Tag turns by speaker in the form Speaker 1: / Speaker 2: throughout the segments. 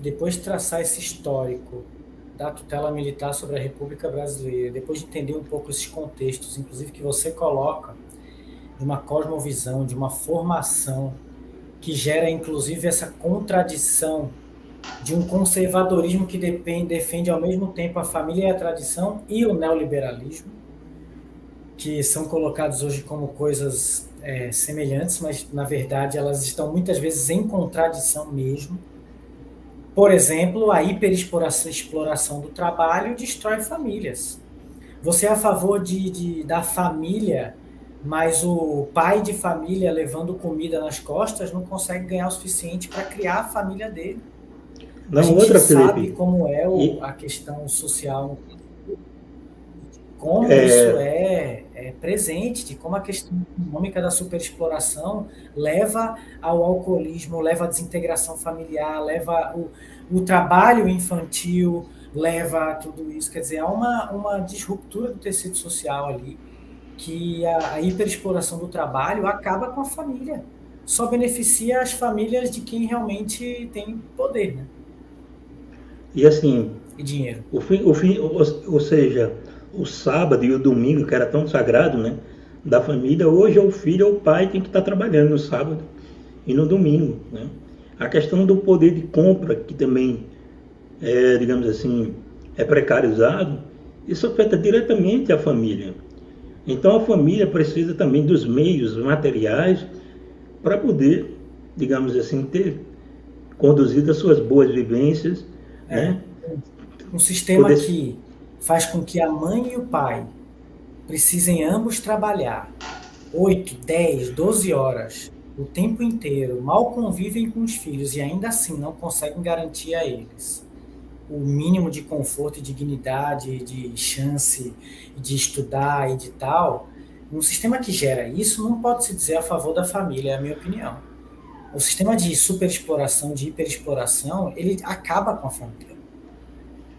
Speaker 1: depois de traçar esse histórico da tutela militar sobre a República Brasileira, depois de entender um pouco esses contextos, inclusive que você coloca, de uma cosmovisão, de uma formação que gera inclusive essa contradição de um conservadorismo que defende ao mesmo tempo a família e a tradição e o neoliberalismo, que são colocados hoje como coisas semelhantes, mas na verdade elas estão muitas vezes em contradição mesmo. Por exemplo, a hiperexploração do trabalho destrói famílias. Você é a favor da família, mas o pai de família levando comida nas costas não consegue ganhar o suficiente para criar a família dele. A
Speaker 2: Não,
Speaker 1: gente
Speaker 2: outra,
Speaker 1: sabe
Speaker 2: Felipe.
Speaker 1: como é
Speaker 2: E,
Speaker 1: a questão social, como isso
Speaker 2: é,
Speaker 1: é presente, de como a questão econômica da superexploração leva ao alcoolismo, leva à desintegração familiar, leva o trabalho infantil, leva a tudo isso. Quer dizer, há uma disruptura do tecido social ali, que a hiperexploração do trabalho acaba com a família. Só beneficia as famílias de quem realmente tem poder, né?
Speaker 2: e assim,
Speaker 1: E dinheiro.
Speaker 2: ou seja, o sábado e o domingo, que era tão sagrado, né? Da família, hoje é o filho ou o pai tem que estar trabalhando no sábado e no domingo, né? A questão do poder de compra, que também digamos assim, é precarizado, isso afeta diretamente a família. Então a família precisa também dos meios materiais para poder, digamos assim, ter conduzido as suas boas vivências,
Speaker 1: É.
Speaker 2: né?
Speaker 1: Um sistema
Speaker 2: Poder,
Speaker 1: que faz com que a mãe e o pai precisem ambos trabalhar 8, 10, 12 horas o tempo inteiro, mal convivem com os filhos e ainda assim não conseguem garantir a eles o mínimo de conforto e dignidade, de chance de estudar e de tal. Um sistema que gera isso não pode se dizer a favor da família, é a minha opinião. O sistema de superexploração, de hiperexploração, ele acaba com a família.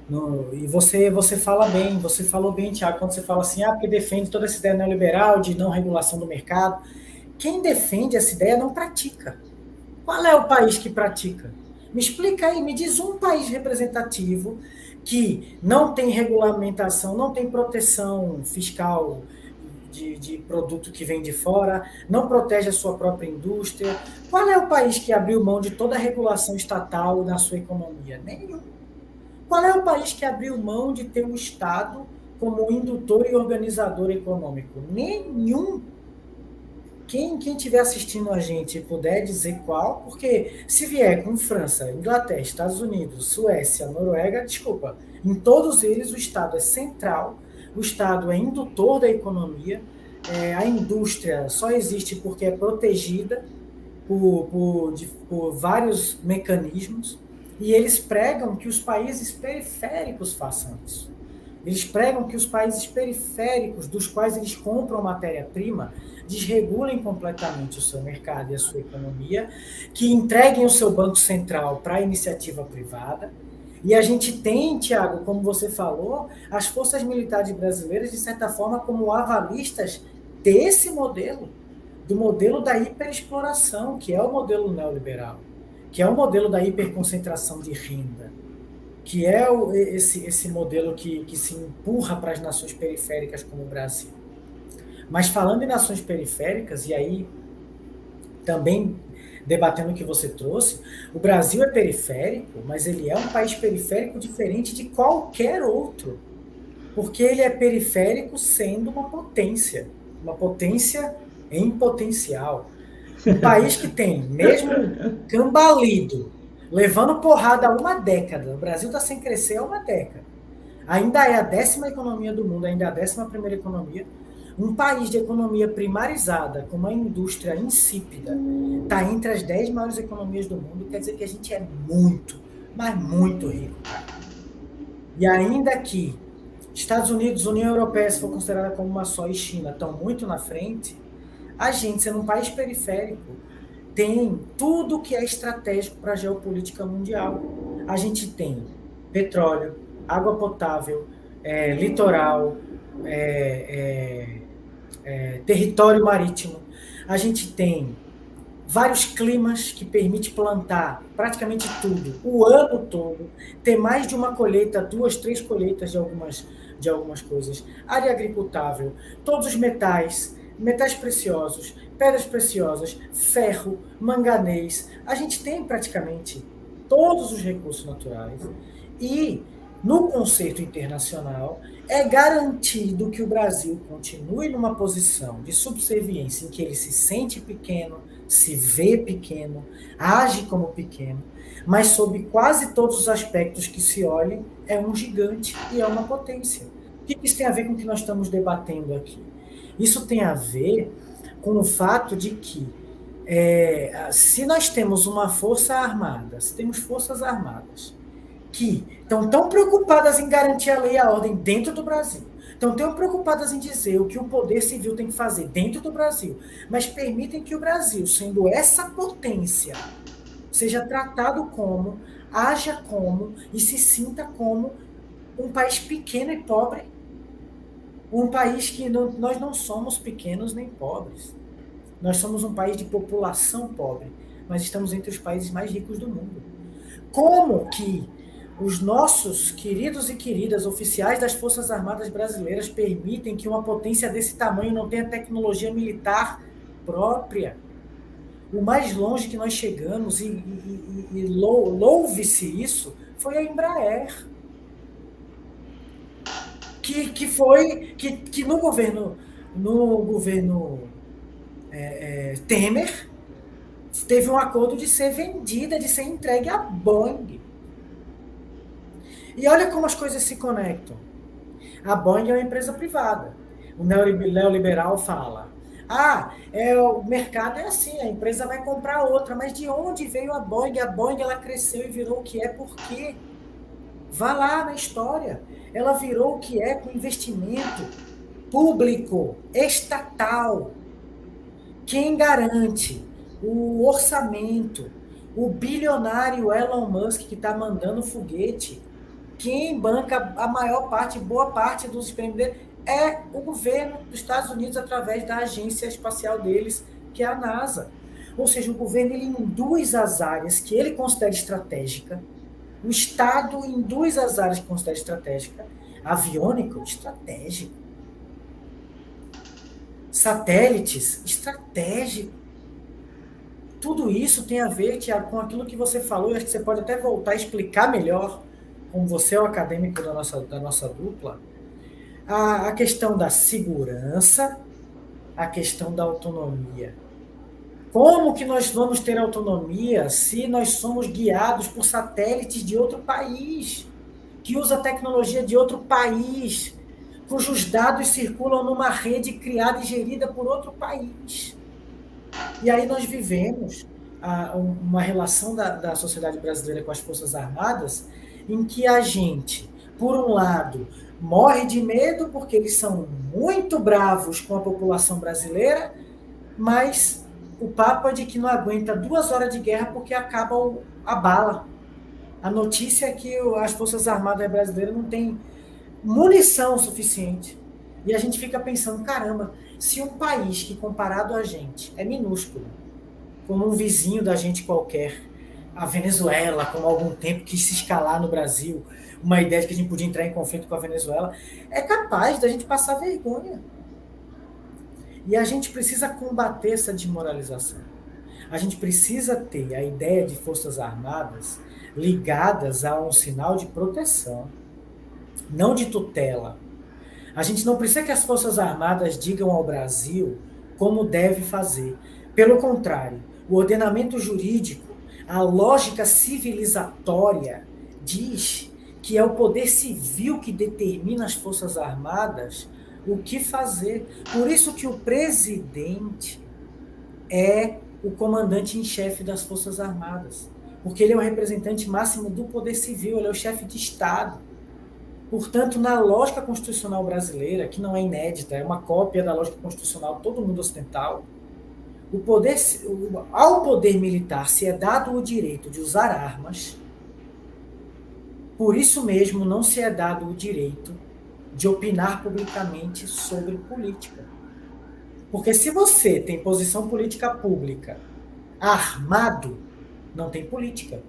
Speaker 1: No, e você fala bem, você falou bem, Tiago, quando você fala assim, porque defende toda essa ideia neoliberal de não regulação do mercado. Quem defende essa ideia não pratica. Qual é o país que pratica? Me explica aí, me diz um país representativo que não tem regulamentação, não tem proteção fiscal de produto que vem de fora, não protege a sua própria indústria. Qual é o país que abriu mão de toda a regulação estatal na sua economia? Nenhum. Qual é o país que abriu mão de ter o Estado como indutor e organizador econômico? Nenhum. Quem estiver assistindo a gente e puder dizer qual, porque se vier com França, Inglaterra, Estados Unidos, Suécia, Noruega, desculpa, em todos eles o Estado é central, o Estado é indutor da economia, a indústria só existe porque é protegida por vários mecanismos, e eles pregam que os países periféricos façam isso. Eles pregam que os países periféricos, dos quais eles compram matéria-prima, desregulem completamente o seu mercado e a sua economia, que entreguem o seu banco central para a iniciativa privada. E a gente tem, Tiago, como você falou, as forças militares brasileiras, de certa forma, como avalistas desse modelo, do modelo da hiperexploração, que é o modelo neoliberal, que é o modelo da hiperconcentração de renda, que é esse modelo que se empurra para as nações periféricas como o Brasil. Mas falando em nações periféricas, e aí também debatendo o que você trouxe, o Brasil é periférico, mas ele é um país periférico diferente de qualquer outro, porque ele é periférico sendo uma potência em potencial. Um país que tem, mesmo cambalido, levando porrada há uma década, o Brasil está sem crescer há uma década, ainda é a 10ª economia do mundo, ainda é a 11ª economia, um país de economia primarizada, com uma indústria insípida, está entre as 10 maiores economias do mundo, quer dizer que a gente é muito, mas muito rico, cara. E ainda que Estados Unidos, União Europeia, se for considerada como uma só, e China estão muito na frente, a gente, sendo um país periférico, tem tudo que é estratégico para a geopolítica mundial. A gente tem petróleo, água potável, litoral, território marítimo. A gente tem vários climas que permite plantar praticamente tudo, o ano todo, ter mais de uma colheita, 2, 3 colheitas de algumas coisas, área agricultável, todos os metais, metais preciosos, pedras preciosas, ferro, manganês, a gente tem praticamente todos os recursos naturais e no conceito internacional é garantido que o Brasil continue numa posição de subserviência em que ele se sente pequeno, se vê pequeno, age como pequeno, mas sob quase todos os aspectos que se olhe, é um gigante e é uma potência. O que isso tem a ver com o que nós estamos debatendo aqui? Isso tem a ver com o fato de que se nós temos uma força armada, se temos forças armadas que estão tão preocupadas em garantir a lei e a ordem dentro do Brasil, estão tão preocupadas em dizer o que o poder civil tem que fazer dentro do Brasil, mas permitem que o Brasil, sendo essa potência, seja tratado como, haja como e se sinta como um país pequeno e pobre. Um país que nós não somos pequenos nem pobres. Nós somos um país de população pobre, mas estamos entre os países mais ricos do mundo. Como que os nossos queridos e queridas oficiais das Forças Armadas Brasileiras permitem que uma potência desse tamanho não tenha tecnologia militar própria? O mais longe que nós chegamos, e louve-se isso, foi a Embraer. Que no governo Temer teve um acordo de ser vendida, de ser entregue à Boeing. E olha como as coisas se conectam. A Boeing é uma empresa privada. O neoliberal fala: o mercado é assim, a empresa vai comprar outra, mas de onde veio a Boeing? A Boeing ela cresceu e virou o que é por quê? Vá lá na história. Ela virou o que é com investimento público, estatal. Quem garante o orçamento, o bilionário Elon Musk que está mandando foguete, quem banca a maior parte, boa parte dos experimentos é o governo dos Estados Unidos através da agência espacial deles, que é a NASA. Ou seja, o governo ele induz as áreas que ele considera estratégica, o Estado induz as áreas que considera estratégica, aviônico, estratégico, satélites, estratégico. Tudo isso tem a ver, Tiago, com aquilo que você falou, e acho que você pode até voltar a explicar melhor, como você é o acadêmico da nossa dupla, a questão da segurança, a questão da autonomia. Como que nós vamos ter autonomia se nós somos guiados por satélites de outro país, que usa tecnologia de outro país, cujos dados circulam numa rede criada e gerida por outro país? E aí nós vivemos uma relação da sociedade brasileira com as Forças Armadas em que a gente, por um lado, morre de medo porque eles são muito bravos com a população brasileira, mas o papo é de que não aguenta 2 horas de guerra porque acaba a bala. A notícia é que as Forças Armadas brasileiras não têm munição suficiente. E a gente fica pensando, caramba, se um país que comparado a gente é minúsculo, como um vizinho da gente qualquer, a Venezuela, como há algum tempo quis se escalar no Brasil, uma ideia de que a gente podia entrar em conflito com a Venezuela, é capaz da gente passar vergonha. E a gente precisa combater essa desmoralização. A gente precisa ter a ideia de Forças Armadas ligadas a um sinal de proteção, não de tutela. A gente não precisa que as Forças Armadas digam ao Brasil como deve fazer. Pelo contrário, o ordenamento jurídico, a lógica civilizatória diz que é o poder civil que determina as Forças Armadas o que fazer. Por isso que o presidente é o comandante em chefe das Forças Armadas. Porque ele é o representante máximo do poder civil, ele é o chefe de Estado. Portanto, na lógica constitucional brasileira, que não é inédita, é uma cópia da lógica constitucional de todo mundo ocidental, ao poder militar se é dado o direito de usar armas, por isso mesmo não se é dado o direito de opinar publicamente sobre política. Porque se você tem posição política pública armado, não tem política.